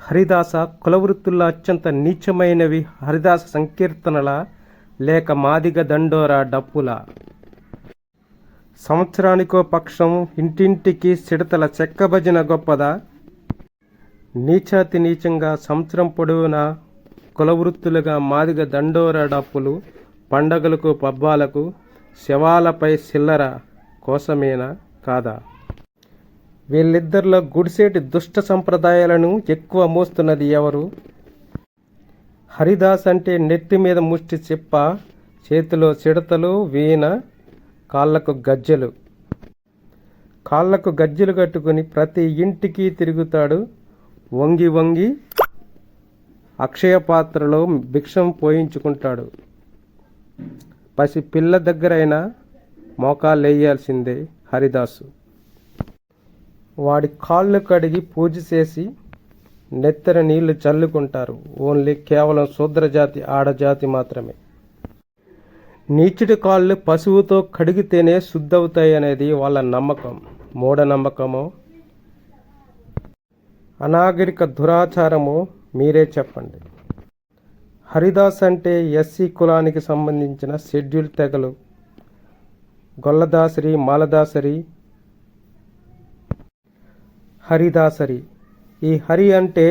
హరిదాస కులవృత్తుల్లో అత్యంత నీచమైనవి హరిదాస సంకీర్తనల లేక మాదిగ దండోరా డప్పుల. సంవత్సరానికో పక్షం ఇంటింటికి సిడతల చెక్క భజన గొప్పదా? నీచాతి నీచంగా సంవత్సరం పొడవునా కులవృత్తులుగా మాదిగ దండోరా డప్పులు పండగలకు పబ్బాలకు శవాలపై సిల్లర కోసమేనా కాదా? వీళ్ళిద్దరిలో గుడిసేటి దుష్ట సంప్రదాయాలను ఎక్కువ మోస్తున్నది ఎవరు? హరిదాస్ అంటే నెత్తి మీద ముష్టి చిప్ప, చేతిలో చిడతలు, వీణ, కాళ్లకు గజ్జెలు. కాళ్లకు గజ్జెలు కట్టుకుని ప్రతి ఇంటికి తిరుగుతాడు. వంగి వంగి అక్షయ పాత్రలో భిక్షం పోయించుకుంటాడు. పసి పిల్ల దగ్గరైనా మోకాళ్ళేయాల్సిందే హరిదాసు. వాడి కాళ్ళు కడిగి పూజ చేసి నెత్తర నీళ్లు చల్లుకుంటారు. ఓన్లీ కేవలం శూద్రజాతి ఆడజాతి మాత్రమే. నీచుడి కాళ్ళు పశువుతో కడిగితేనే శుద్ధవుతాయనేది వాళ్ళ నమ్మకం. మూఢనమ్మకమో అనాగరిక దురాచారమో మీరే చెప్పండి. హరిదాస్ అంటే ఎస్సీ కులానికి సంబంధించిన షెడ్యూల్ తెగలు గొల్లదాసరి, మాలదాసరి, హరిదాసరి. ఈ హరి అంటే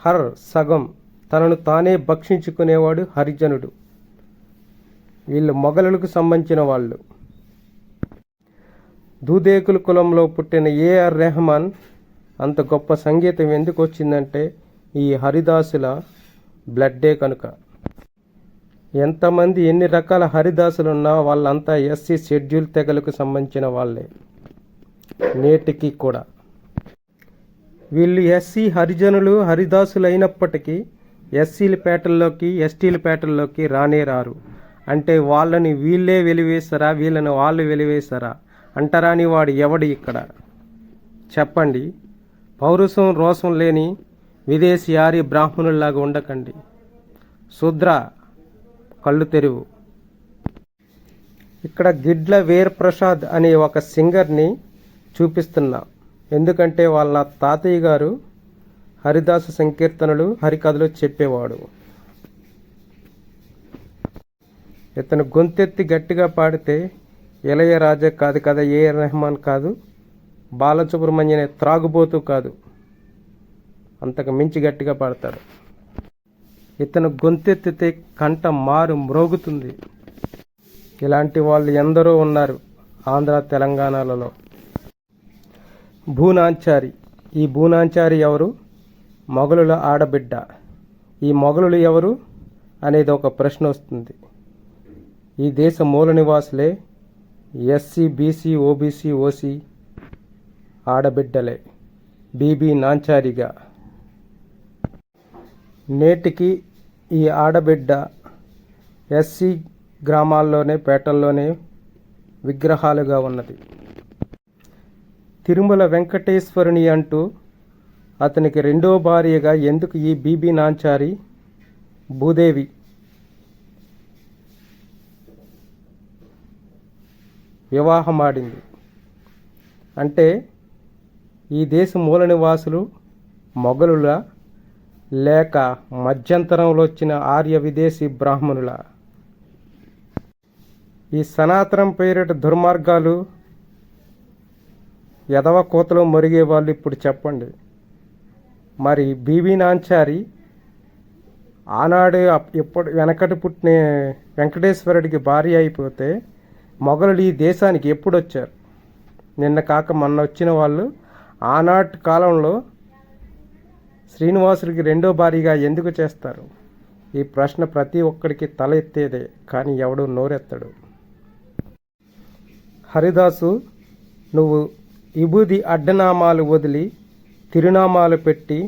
హర్ సగం, తనను తానే భక్షించుకునేవాడు హరిజనుడు. వీళ్ళు మొఘలులకు సంబంధించిన వాళ్ళు. దూదేకుల కులంలో పుట్టిన ఏఆర్ రెహమాన్ అంత గొప్ప సంగీతం ఎందుకు వచ్చిందంటే ఈ హరిదాసుల బ్లడ్డే కనుక. ఎంతమంది ఎన్ని రకాల హరిదాసులున్నా వాళ్ళంతా ఎస్సీ షెడ్యూల్ తెగలకు సంబంధించిన వాళ్ళే నేటికి కూడా. వీళ్ళు ఎస్సీ హరిజనులు హరిదాసులు అయినప్పటికీ ఎస్సీల పేటల్లోకి ఎస్టీల పేటల్లోకి రానే రారు. అంటే వాళ్ళని వీళ్ళే వెలివేస్తారా, వీళ్ళని వాళ్ళు వెలివేస్తారా అంటరాని వాడు ఎవడు ఇక్కడ చెప్పండి. పౌరుషం రోషం లేని విదేశీ ఆర్య బ్రాహ్మణుల్లాగా ఉండకండి. శూద్ర కళ్ళు తెరువు. ఇక్కడ గిడ్ల వీరప్రసాద్ అనే ఒక సింగర్ని చూపిస్తున్నా. ఎందుకంటే వాళ్ళ తాతయ్య గారు హరిదాస సంకీర్తనలు హరికథలు చెప్పేవాడు. ఇతను గొంతెత్తి గట్టిగా పాడితే ఇళయరాజా కాదు కదా, ఏఆర్ రెహమాన్ కాదు, బాలసుబ్రహ్మణ్యం త్రాగుబోతూ కాదు, అంతకు మించి గట్టిగా పాడతాడు. ఇతను గొంతెత్తితే కంట మారు మ్రోగుతుంది. ఇలాంటి వాళ్ళు ఎందరో ఉన్నారు ఆంధ్ర తెలంగాణలలో. భూనాంచారి. ఈ భూనాంచారి ఎవరు? మొఘలుల ఆడబిడ్డ. ఈ మొఘలులు ఎవరు అనేది ఒక ప్రశ్న వస్తుంది. ఈ దేశ మూల నివాసులే. ఎస్సీ, బీసీ, ఓబీసీ, ఓసీ ఆడబిడ్డలే. బీబీ నాంచారిగా నేటికి ఈ ఆడబిడ్డ ఎస్సీ గ్రామాల్లోనే పేటల్లోనే విగ్రహాలుగా ఉన్నది. తిరుమల వెంకటేశ్వరుని అంటూ అతనికి రెండో భార్యగా ఎందుకు ఈ బీబీ నాంచారి భూదేవి వివాహమాడింది అంటే ఈ దేశ మూల నివాసులు మొఘలుల లేక మధ్యంతరంలో వచ్చిన ఆర్య విదేశీ బ్రాహ్మణుల. ఈ సనాతనం పేరిట దుర్మార్గాలు ఎదవ కోతలో మరిగే వాళ్ళు ఇప్పుడు చెప్పండి. మరి బీబీ నాంచారి ఆనాడు ఎప్పుడు వెనకటి పుట్టిన వెంకటేశ్వరుడికి భార్య అయిపోతే మొఘలులు ఈ దేశానికి ఎప్పుడు వచ్చారు? నిన్న కాక మొన్న వచ్చిన వాళ్ళు. ఆనాటి కాలంలో శ్రీనివాసుడికి రెండో భార్యగా ఎందుకు చేస్తారు? ఈ ప్రశ్న ప్రతి ఒక్కడికి తల ఎత్తేదే, కానీ ఎవడు నోరెత్తడు. హరిదాసు, నువ్వు విభూది అడ్డనామాలు వదిలి తిరునామాలు పెట్టి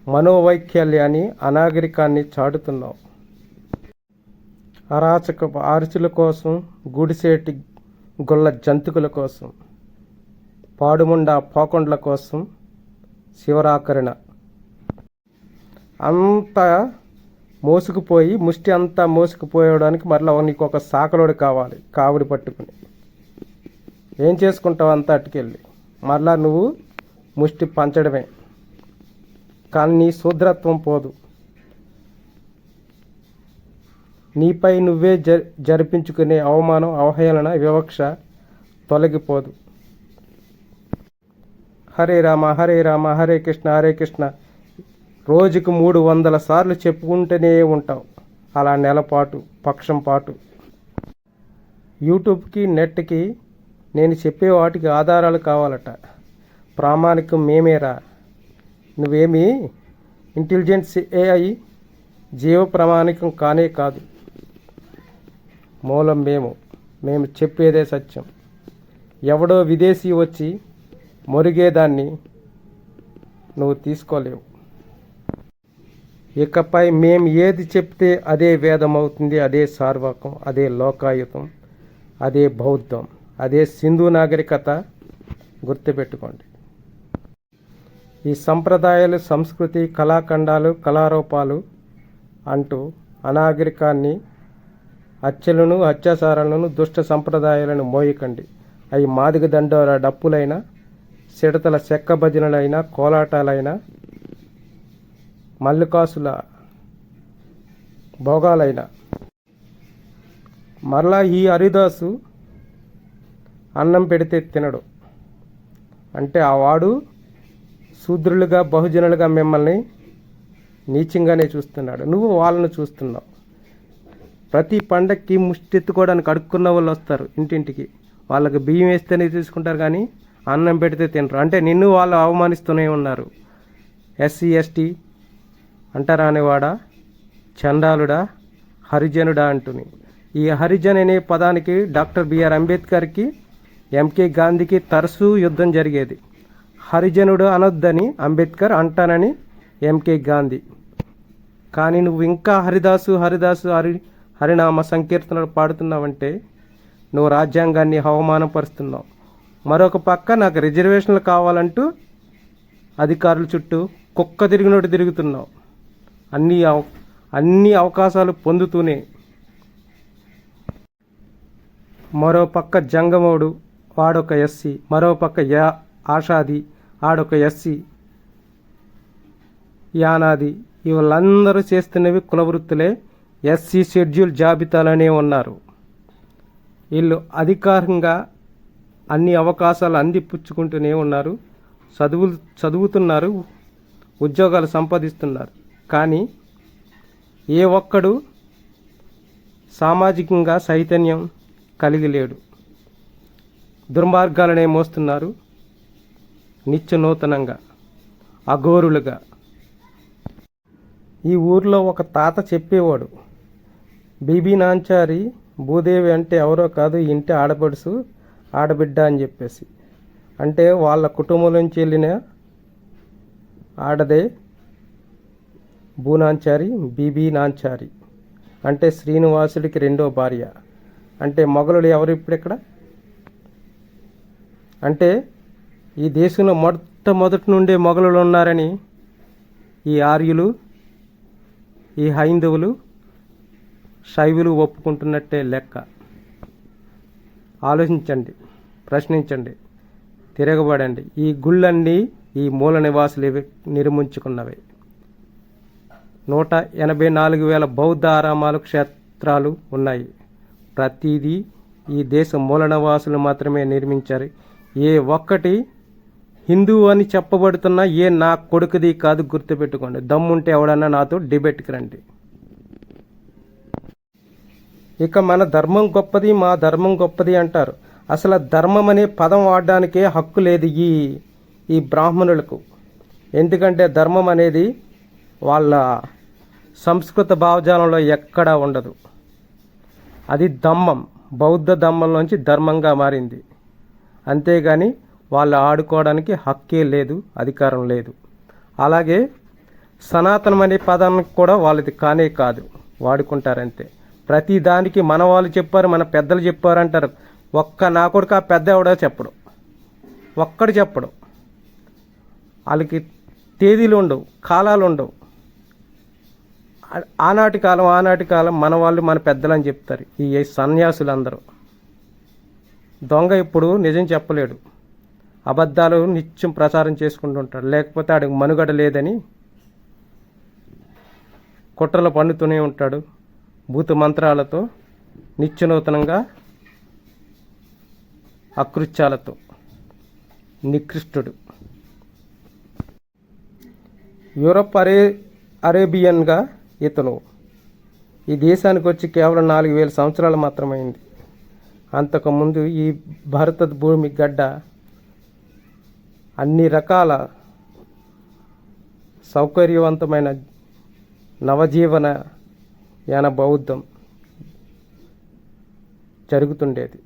మనోవైకల్యాన్ని అనాగరికాన్ని చాటుతున్నావు. అరాచక ఆర్చుల కోసం, గుడిసేటి గొల్ల జంతుకుల కోసం, పాడుముండ పోకొండ్ల కోసం శివరాకరణ అంతా మోసుకుపోయి ముష్టి అంతా మోసుకుపోయడానికి మరలా నీకు ఒక సాకలోడు కావాలి. కావిడి పట్టుకుని ఏం చేసుకుంటావు అంతా అట్టుకెళ్ళి మరలా నువ్వు ముష్టి పంచడమే. కానీ నీ శూద్రత్వం పోదు. నీపై నువ్వే జరిపించుకునే అవమానం, అవహేళన, వివక్ష తొలగిపోదు. హరే రామ హరే రామ హరే కృష్ణ హరే కృష్ణ రోజుకు 300 సార్లు చెప్పుకుంటూనే ఉంటావు. అలా నెలపాటు, పక్షం పాటు. యూట్యూబ్కి, నెట్కి నేను చెప్పే వాటికి ఆధారాలు కావాలట. ప్రామాణికం మేమేరా. నువ్వేమీ ఇంటెలిజెన్స్ AI జీవ ప్రామాణికం కానే కాదు. మూలం మేము చెప్పేదే సత్యం. ఎవడో విదేశీ వచ్చి మొరిగేదాన్ని నువ్వు తీసుకోలేవు. ఇకపై మేము ఏది చెప్తే అదే వేదం అవుతుంది, అదే సార్వకం, అదే లోకాయుతం, అదే బౌద్ధం, అదే సింధు నాగరికత. గుర్తుపెట్టుకోండి. ఈ సంప్రదాయాలు, సంస్కృతి, కళాఖండాలు, కళారూపాలు అంటూ అనాగరికాన్ని, హత్యలను, అత్యాచారాలను, దుష్ట సంప్రదాయాలను మోయకండి. అవి మాదిగ దండోర డప్పులైనా, సిడతల చెక్క భజనలైనా, కోలాటాలైనా, మల్లికాసుల భోగాలైనా. మరలా ఈ హరిదాసు అన్నం పెడితే తినడు అంటే ఆ వాడు శూద్రులుగా, బహుజనులుగా మిమ్మల్ని నీచంగానే చూస్తున్నాడు. నువ్వు వాళ్ళను చూస్తున్నావు. ప్రతి పండక్కి ముష్టెత్తుకోవడానికి అడుక్కున్న వాళ్ళు వస్తారు ఇంటింటికి. వాళ్ళకి బియ్యం వేస్తేనే తీసుకుంటారు, కానీ అన్నం పెడితే తినరు. అంటే నిన్ను వాళ్ళు అవమానిస్తూనే ఉన్నారు. SC ST అంటారా అనేవాడా, చండాలుడా, హరిజనుడా అంటుని. ఈ హరిజన్ అనే పదానికి డాక్టర్ BR అంబేద్కర్కి, MK గాంధీకి తరచూ యుద్ధం జరిగేది. హరిజనుడు అనొద్దని అంబేద్కర్, అంటానని MK గాంధీ. కానీ నువ్వు ఇంకా హరిదాసు హరినామ సంకీర్తనలు పాడుతున్నావంటే నువ్వు రాజ్యాంగాన్ని అవమానపరుస్తున్నావు. మరొక పక్క నాకు రిజర్వేషన్లు కావాలంటూ అధికారుల చుట్టూ కుక్క తిరిగినట్టు తిరుగుతున్నావు. అన్ని అవకాశాలు పొందుతూనే. మరో పక్క జంగమోడు, వాడొక SC, మరో పక్క ఆషాది, ఆడొక SC, యానాది. వీళ్ళందరూ చేస్తున్నవి కులవృత్తులే. SC షెడ్యూల్ జాబితాలోనే ఉన్నారు. వీళ్ళు అధికారికంగా అన్ని అవకాశాలు అందిపుచ్చుకుంటూనే ఉన్నారు. చదువుతున్నారు, ఉద్యోగాలు సంపాదిస్తున్నారు. కానీ ఏ ఒక్కడు సామాజికంగా చైతన్యం కలిగి లేడు. దుర్మార్గాలనే మోస్తున్నారు నిత్య నూతనంగా, అఘోరులుగా. ఈ ఊర్లో ఒక తాత చెప్పేవాడు, బీబీ నాంచారి భూదేవి అంటే ఎవరో కాదు, ఇంటి ఆడపడుసు, ఆడబిడ్డ అని చెప్పేసి. అంటే వాళ్ళ కుటుంబం నుంచి వెళ్ళిన ఆడదే భూనాంచారి, బీబీ నాంచారి. అంటే శ్రీనివాసుడికి రెండో భార్య. అంటే మొఘలులు ఎవరు ఇప్పుడు ఇక్కడ? అంటే ఈ దేశంలో మొట్టమొదటి నుండే మొఘలులు ఉన్నారని ఈ ఆర్యులు, ఈ హైందవులు, శైవులు ఒప్పుకుంటున్నట్టే లెక్క. ఆలోచించండి, ప్రశ్నించండి, తిరగబడండి. ఈ గుళ్ళన్నీ ఈ మూల నివాసులు నిర్మించుకున్నవే. 184,000 బౌద్ధ ఆరామాలు, క్షేత్రాలు ఉన్నాయి. ప్రతిదీ ఈ దేశ మూల నివాసులు మాత్రమే నిర్మించారు. ఏ ఒక్కటి హిందువు అని చెప్పబడుతున్నా నా కొడుకుది కాదు. గుర్తుపెట్టుకోండి. దమ్ముంటే ఎవడన్నా నాతో డిబేట్కి రండి. ఇక మన ధర్మం గొప్పది, మా ధర్మం గొప్పది అంటారు. అసలు ధర్మం అనే పదం వాడడానికే హక్కు లేదు ఈ బ్రాహ్మణులకు. ఎందుకంటే ధర్మం అనేది వాళ్ళ సంస్కృత భావజాలంలో ఎక్కడా ఉండదు. అది దమ్మం, బౌద్ధ దమ్మంలోంచి ధర్మంగా మారింది. అంతేగాని వాళ్ళు ఆడుకోవడానికి హక్కే లేదు, అధికారం లేదు. అలాగే సనాతనం అనే పదానికి కూడా వాళ్ళది కానే కాదు, వాడుకుంటారంతే. ప్రతి దానికి మన వాళ్ళు చెప్పారు, మన పెద్దలు చెప్పారు అంటారు. నా కొడుకు ఆ పెద్ద ఎవడో చెప్పడు, ఒక్కడు చెప్పడు. వాళ్ళకి తేదీలు ఉండవు, కాలాలు ఉండవు. ఆనాటి కాలం మన వాళ్ళు, మన పెద్దలు అని చెప్తారు ఈ సన్యాసులు అందరూ. దొంగ ఇప్పుడు నిజం చెప్పలేడు, అబద్ధాలు నిత్యం ప్రచారం చేసుకుంటూ ఉంటాడు. లేకపోతే ఆడికి మనుగడ లేదని కుట్రలు పన్నుతూనే ఉంటాడు. భూత మంత్రాలతో, నిత్యనూతనంగా అకృత్యాలతో నికృష్టుడు. యూరప్ అరేబియన్గా ఇతను ఈ దేశానికి వచ్చి కేవలం 4000 సంవత్సరాలు మాత్రమైంది. అంతకుముందు ఈ భారత భూమి గడ్డ అన్ని రకాల సౌకర్యవంతమైన నవజీవన యాన బౌద్ధం జరుగుతుండేది.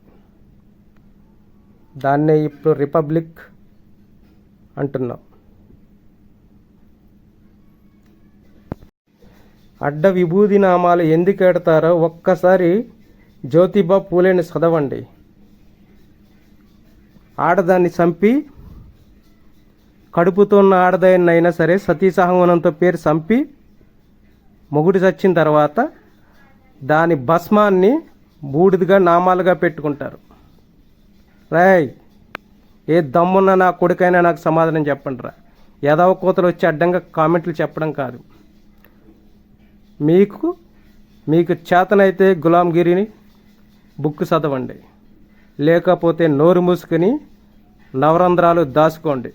దాన్నే ఇప్పుడు రిపబ్లిక్ అంటున్నాం. అడ్డ విభూది నామాలు ఎందుకు ఎడతారో ఒక్కసారి జ్యోతిబా పూలేని చదవండి. ఆడదాన్ని చంపి కడుపుతో ఉన్న ఆడదాన్నైనా సరే సతీ సహగమనంతో పేరు చంపి మొగుడు చచ్చిన తర్వాత దాని భస్మాన్ని బూడిదిగా నామాలుగా పెట్టుకుంటారు. రాయ్, ఏ దమ్మున్న నా కొడుకైనా నాకు సమాధానం చెప్పండి రా. యదవ కోతలు వచ్చి అడ్డంగా కామెంట్లు చెప్పడం కాదు. మీకు చేతనైతే గులాంగిరిని బుక్ చదవండి, లేకపోతే నోరు మూసుకుని నవరంధ్రాలు దాచుకోండి.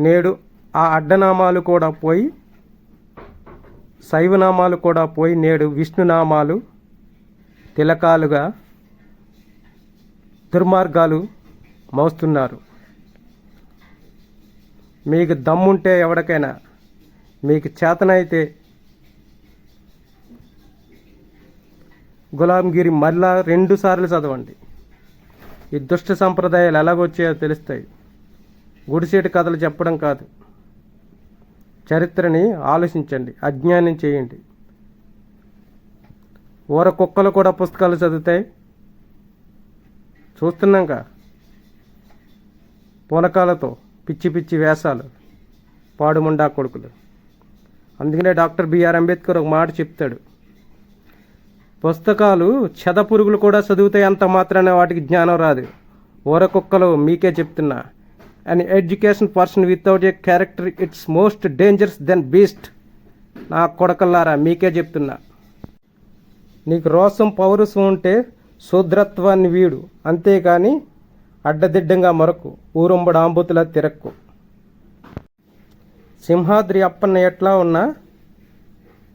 నేడు ఆ అడ్డనామాలు కూడా పోయి, శైవనామాలు కూడా పోయి, నేడు విష్ణునామాలు తిలకాలుగా దుర్మార్గాలు మోస్తున్నారు. మీకు దమ్ముంటే ఎవరికైనా, మీకు చేతనైతే గులాంగిరి మళ్ళా 2 సార్లు చదవండి. ఈ దుష్ట సంప్రదాయాలు ఎలాగొచ్చాయో తెలుస్తాయి. గుడిసేటి కథలు చెప్పడం కాదు. చరిత్రని ఆలోచించండి, అజ్ఞానం చేయండి. ఊర కుక్కలు కూడా పుస్తకాలు చదువుతాయి, చూస్తున్నాక పూనకాలతో పిచ్చి పిచ్చి వేషాలు, పాడుముండా కొడుకులు. అందుకనే డాక్టర్ బిఆర్ అంబేద్కర్ ఒక మాట చెప్తాడు, పుస్తకాలు చెదపురుగులు కూడా చదివితే అంత మాత్రాన వాటికి జ్ఞానం రాదు. ఊర కుక్కలు మీకే చెప్తున్నా, an education person without a character it's most dangerous than beast. నా కొడకల్లారా మీకే చెప్తున్నా. నీకు రోసం పౌరుషం ఉంటే శూద్రత్వాన్ని వీడు, అంతేకాని అడ్డదిడ్డంగా మరకు ఊరుంబడు ఆంబుతులా తిరక్కు. సింహాద్రి అప్పన్న ఎట్లా ఉన్నా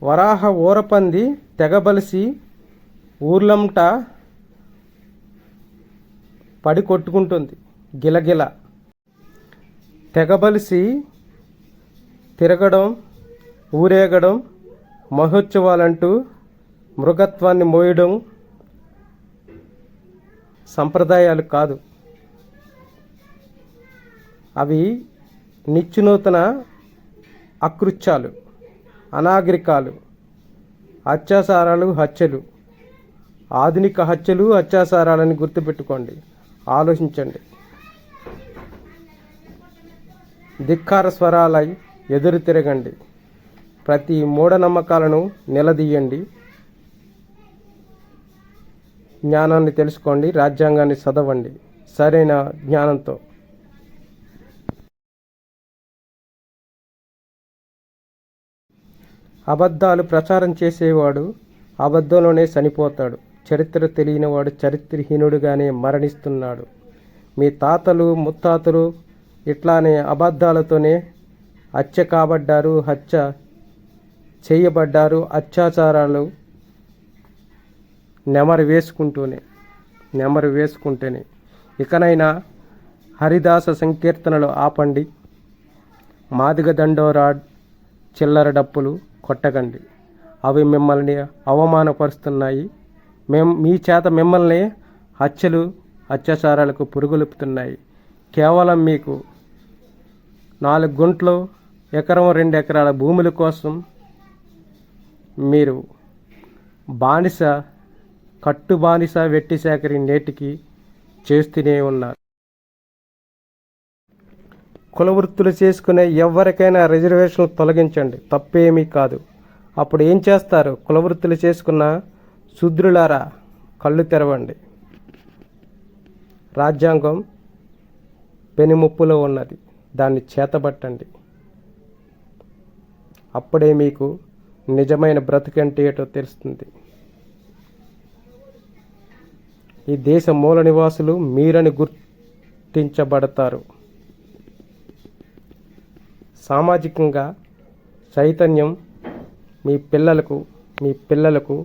వరాహ ఊరపంది తెగబలిసి ఊర్లంట పడి కొట్టుకుంటుంది గిలగిల. తెగబలిసి తిరగడం, ఊరేగడం, మహోత్సవాలంటూ మృగత్వాన్ని మోయడం సంప్రదాయాలు కాదు. అవి నిత్యనూతన అకృత్యాలు, అనాగరికాలు, అత్యాచారాలు, హత్యలు. ఆధునిక హత్యలు, అత్యాచారాలని గుర్తుపెట్టుకోండి, ఆలోచించండి. ధిక్కార స్వరాలై ఎదురు తిరగండి. ప్రతి మూఢనమ్మకాలను నిలదీయండి. జ్ఞానాన్ని తెలుసుకోండి, రాజ్యాంగాన్ని చదవండి సరైన జ్ఞానంతో. అబద్ధాలు ప్రచారం చేసేవాడు అబద్ధంలోనే చనిపోతాడు. చరిత్ర తెలియనివాడు చరిత్రహీనుడుగానే మరణిస్తున్నాడు. మీ తాతలు ముత్తాతలు ఇట్లానే అబద్ధాలతోనే హత్య కాబడ్డారు, హత్య చేయబడ్డారు. అత్యాచారాలు నెమరు వేసుకుంటేనే. ఇకనైనా హరిదాస సంకీర్తనలు ఆపండి. మాదిగ దండోరా చిల్లర డప్పులు కొట్టకండి. అవి మిమ్మల్ని అవమానపరుస్తున్నాయి. మీ చేత మిమ్మల్ని హత్యలు, అత్యాచారాలకు పురుగులుపుతున్నాయి. కేవలం మీకు 4 గుంట్లు, ఎకరం 2 ఎకరాల భూముల కోసం మీరు కట్టు బానిస వెట్టి సేకరి నేటికి చేస్తూనే ఉన్నారు. కులవృత్తులు చేసుకునే ఎవరికైనా రిజర్వేషన్లు తొలగించండి, తప్పేమీ కాదు. అప్పుడు ఏం చేస్తారు? కులవృత్తులు చేసుకున్న శూద్రులారా కళ్ళు తెరవండి. రాజ్యాంగం పెనుముప్పులో ఉన్నది, దాన్ని చేతబట్టండి. అప్పుడే మీకు నిజమైన బ్రతుకంటే ఏటో తెలుస్తుంది. ఈ దేశ మూల నివాసులు మీరని గుర్తించబడతారు. సామాజికంగా చైతన్యం మీ పిల్లలకు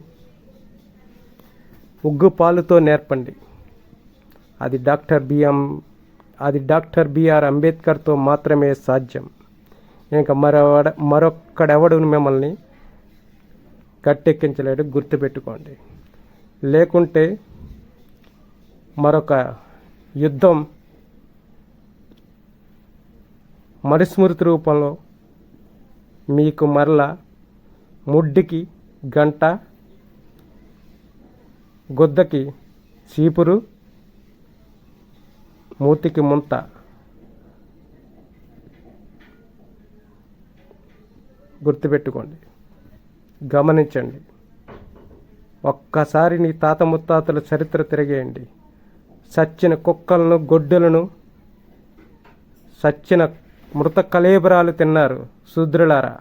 ఉగ్గుపాలుతో నేర్పండి. అది డాక్టర్ బిఆర్ అంబేద్కర్తో మాత్రమే సాధ్యం. ఇంకా మరొక్కడెవడు మిమ్మల్ని గట్టెక్కించలేడు, గుర్తుపెట్టుకోండి. లేకుంటే మరొక యుద్ధం మరుస్మృతి రూపంలో మీకు మరలా ముడ్డికి గంట, గుద్దకి చీపురు, మూతికి ముంత. గుర్తుపెట్టుకోండి, గమనించండి. ఒక్కసారి నీ తాత ముత్తాతల చరిత్ర తిరిగేయండి. సచ్చిన కుక్కలను, గొడ్డులను, సచ్చిన మృత కళేబరాలు తిన్నారు శూద్రులారా.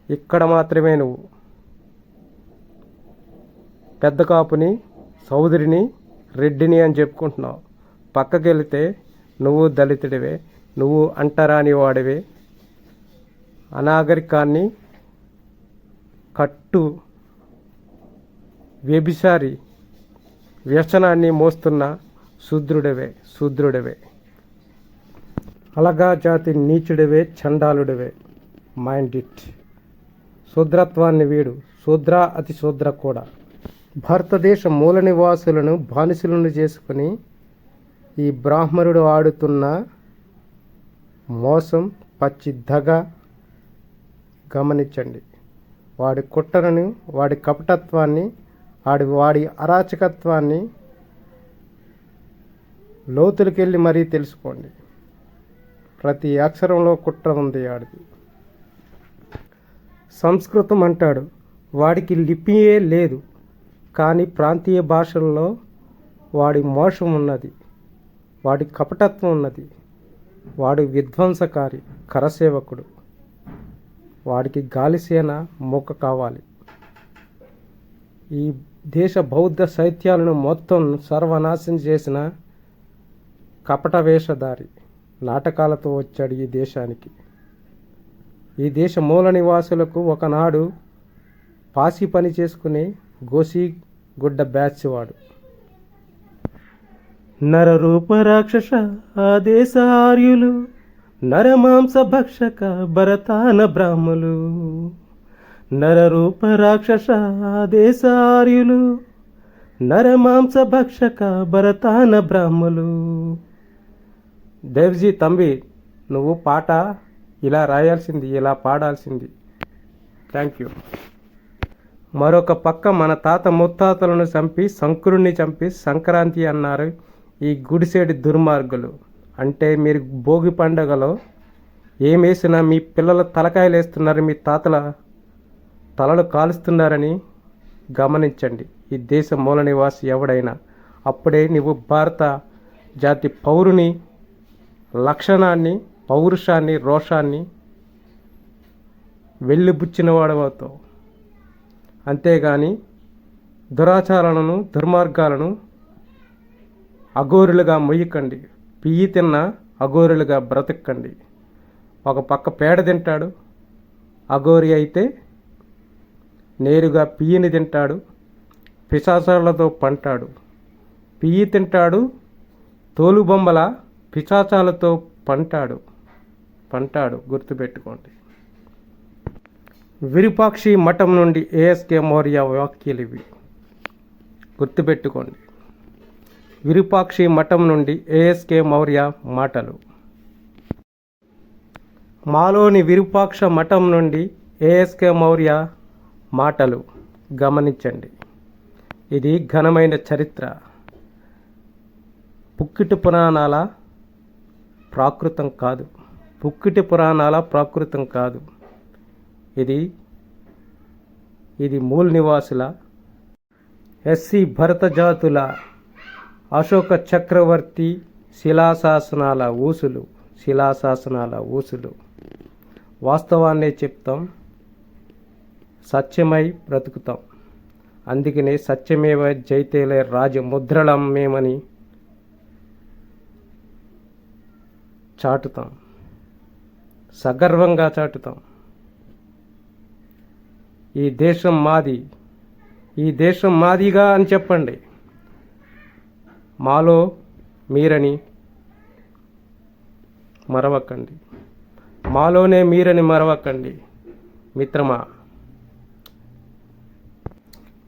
ఇక్కడ మాత్రమే నువ్వు పెద్ద కాపుని, సౌదరిని, రెడ్డిని అని చెప్పుకుంటున్నావు. పక్కకెళితే నువ్వు దళితుడివే, నువ్వు అంటరాని వాడివే. అనాగరికాన్ని కట్టు వ్యభిచారి వ్యసనాన్ని మోస్తున్న శూద్రుడివే. అలగా జాతి నీచుడివే, చండాలుడివే. Mind it. శూద్రత్వాన్ని వీడు. శూద్ర అతి శూద్ర కూడా. భారతదేశ మూల నివాసులను బానిసలను చేసుకుని ఈ బ్రాహ్మణుడు ఆడుతున్న మోసం, పచ్చి దగ గమనించండి. వాడి కుట్రను, వాడి కపటత్వాన్ని, వాడి అరాచకత్వాన్ని లోతులకెళ్ళి మరీ తెలుసుకోండి. ప్రతి అక్షరంలో కుట్ర ఉంది ఆడిది. సంస్కృతం అంటాడు, వాడికి లిపియే లేదు, కానీ ప్రాంతీయ భాషల్లో వాడి మోసం ఉన్నది, వాడి కపటత్వం ఉన్నది. వాడు విధ్వంసకారి, కరసేవకుడు. వాడికి గాలిసేన మూక కావాలి. ఈ దేశ బౌద్ధ సాహిత్యాలను మొత్తం సర్వనాశనం చేసిన కపట వేషధారి. నాటకాలతో వచ్చాడు ఈ దేశానికి. ఈ దేశ మూల నివాసులకు ఒకనాడు పాసి పని చేసుకునే గోసి గుడ్డ బ్యాచ్ వాడు. నరరూప రాక్షస ఆదేశ ఆర్యులు, నరమాంస భక్షక భరతాన బ్రాహ్మలు. నరరూప రాక్షస ఆదేశ ఆర్యులు, నరమాంస భక్షక భరతాన బ్రాహ్మలు. దేవ్జీ తంబి, నువ్వు పాట ఇలా రాయాల్సింది, ఇలా పాడాల్సింది. Thank you. మరొక పక్క మన తాత ముత్తాతలను చంపి, శంకరుణ్ణి చంపి సంక్రాంతి అన్నారు ఈ గుడిసేడి దుర్మార్గులు. అంటే మీరు భోగి పండగలో ఏమేసినా మీ పిల్లల తలకాయలు వేస్తున్నారు, మీ తాతల తలలు కాలుస్తున్నారని గమనించండి. ఈ దేశ మూల నివాసి ఎవడైనా అప్పుడే నువ్వు భారత జాతి పౌరుని లక్షణాన్ని, పౌరుషాన్ని, రోషాన్ని వెళ్ళిబుచ్చిన వాడవుతావు. అంతేగాని దురాచారాలను, దుర్మార్గాలను అఘోరులుగా మొయ్యకండి. పియ్యి తిన్న అఘోరులుగా బ్రతకండి. ఒక పక్క పేడ తింటాడు అఘోరి అయితే, నేరుగా పియ్యిని తింటాడు, పిశాచాలతో పంటాడు. పియ్యి తింటాడు, తోలుబొమ్మల పిశాచాలతో పంటాడు. గుర్తుపెట్టుకోండి. విరూపాక్షి మఠం నుండి ఏఎస్కే మౌర్య వ్యాఖ్యలు ఇవి. గుర్తుపెట్టుకోండి. విరూపాక్షి మఠం నుండి ఏఎస్కే మౌర్య మాటలు. మాలోని విరూపాక్ష మఠం నుండి ఏఎస్కే మౌర్య మాటలు గమనించండి. ఇది ఘనమైన చరిత్ర. పుక్కిటి పురాణాల ప్రాకృతం కాదు. ఇది మూల నివాసుల, ఎస్సీ భరత జాతుల, అశోక చక్రవర్తి శిలాశాసనాల ఊసులు. వాస్తవాన్నే చెప్తాం, సత్యమై బ్రతుకుతాం. అందుకనే సత్యమేవ జయతేలే రాజముద్రలం మేమని చాటుతాం, సగర్వంగా చాటుతాం. ఈ దేశం మాది, ఈ దేశం మాదిగా అని చెప్పండి. మాలో మీరని మరవకండి, మాలోనే మీరని మరవకండి మిత్రమా.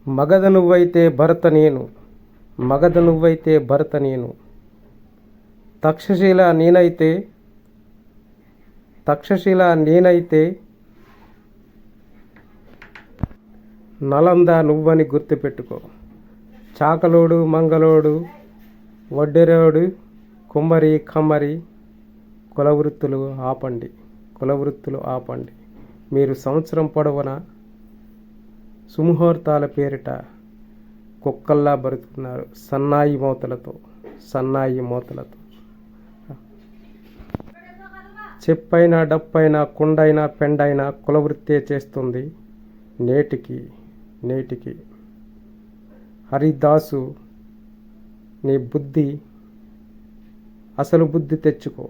మగధ నువ్వైతే భరత నేను, మగధ నువ్వైతే భరత నేను. తక్షశిల నేనైతే, తక్షశిల నేనైతే నలంద నువ్వని గుర్తుపెట్టుకో. చాకలోడు మంగళోడు వడ్డెరోడు కుమ్మరి కమ్మరి కులవృత్తులు ఆపండి, కులవృత్తులు ఆపండి. మీరు సంవత్సరం పొడవునా సుముహూర్తాల పేరిట కుక్కల్లా బతుకుతున్నారు, సన్నాయి మోతలతో, సన్నాయి మోతలతో. చెప్పైనా డప్పైనా కుండైనా పెండైనా కులవృత్తే చేస్తుంది నేటికి, నేటికి. హరిదాసు, నీ బుద్ధి, అసలు బుద్ధి తెచ్చుకో,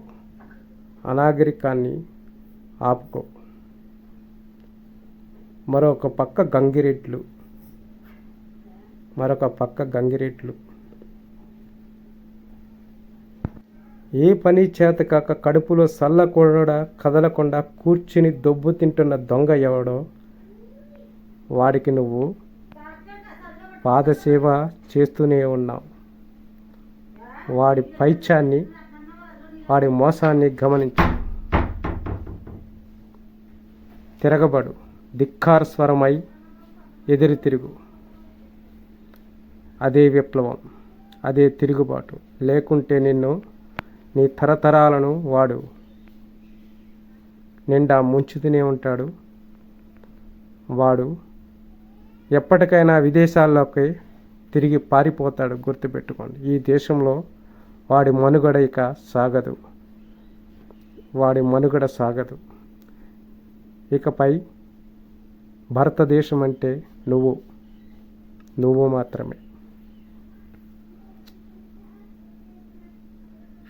అనాగరికాన్ని ఆపుకో. మరొక పక్క గంగిరెడ్లు, మరొక పక్క గంగిరెడ్లు. ఏ పని చేతకాక కడుపులో సల్లకుండా కదలకుండా కూర్చుని దొబ్బు తింటున్న దొంగ ఎవడో వాడికి నువ్వు పాదసేవ చేస్తూనే ఉన్నావు. వాడి పైత్యాన్ని, వాడి మోసాన్ని గమనించు. తిరగబడు, ధిక్కార స్వరమై ఎదురు తిరుగు. అదే విప్లవం, అదే తిరుగుబాటు. లేకుంటే నిన్ను, నీ తరతరాలను వాడు నిండా ముంచుతూనే ఉంటాడు. వాడు ఎప్పటికైనా విదేశాల్లోకి తిరిగి పారిపోతాడు, గుర్తుపెట్టుకోండి. ఈ దేశంలో వాడి మనుగడ ఇక సాగదు, వాడి మనుగడ సాగదు. ఇకపై భారతదేశం అంటే నువ్వు, నువ్వు మాత్రమే.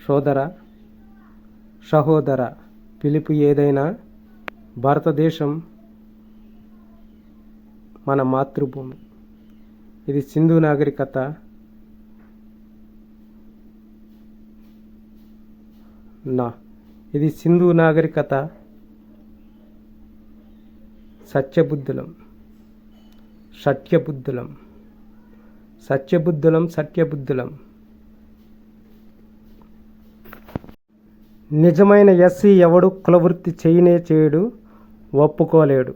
సోదర, సహోదర, పిలుపు ఏదైనా భారతదేశం మన మాతృభూమి. ఇది సింధు నాగరికత ఇది సింధు నాగరికత సత్యబుద్ధులం, సత్యబుద్ధులం, సత్యబుద్ధులం, సత్యబుద్ధులం. నిజమైన ఎస్సీ ఎవడు కులవృత్తి చేయనే చేయడు, ఒప్పుకోలేడు.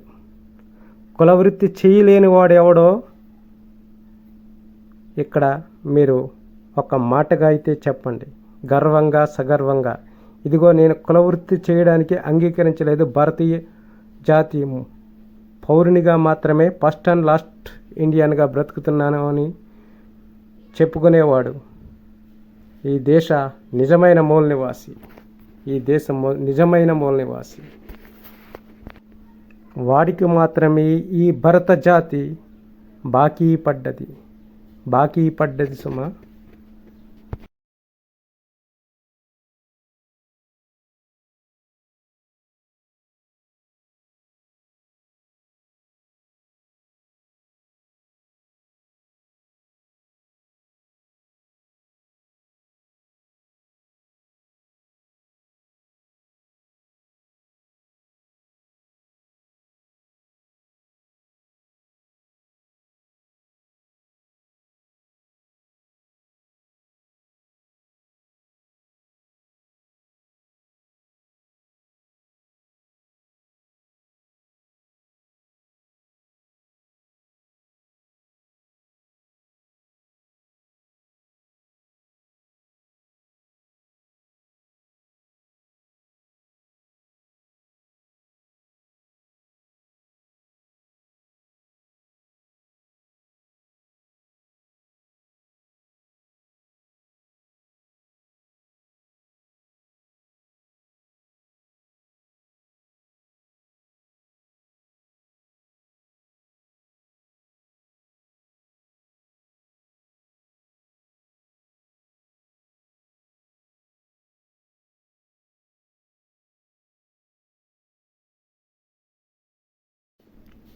కులవృత్తి చేయలేని వాడు ఎవడో ఇక్కడ మీరు ఒక మాటగా అయితే చెప్పండి, గర్వంగా సగర్వంగా. ఇదిగో నేను కులవృత్తి చేయడానికి అంగీకరించలేదు, భారతీయ జాతి పౌరునిగా మాత్రమే ఫస్ట్ అండ్ లాస్ట్ ఇండియన్గా బ్రతుకుతున్నాను అని చెప్పుకునేవాడు ఈ దేశ నిజమైన మూల నివాసి, ఈ దేశం నిజమైన మూల నివాసి. వాడికి మాత్రమే ఈ భరత జాతి బాకీ పడ్డది సుమా.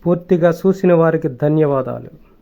పూర్తిగా చూసిన వారికి ధన్యవాదాలు.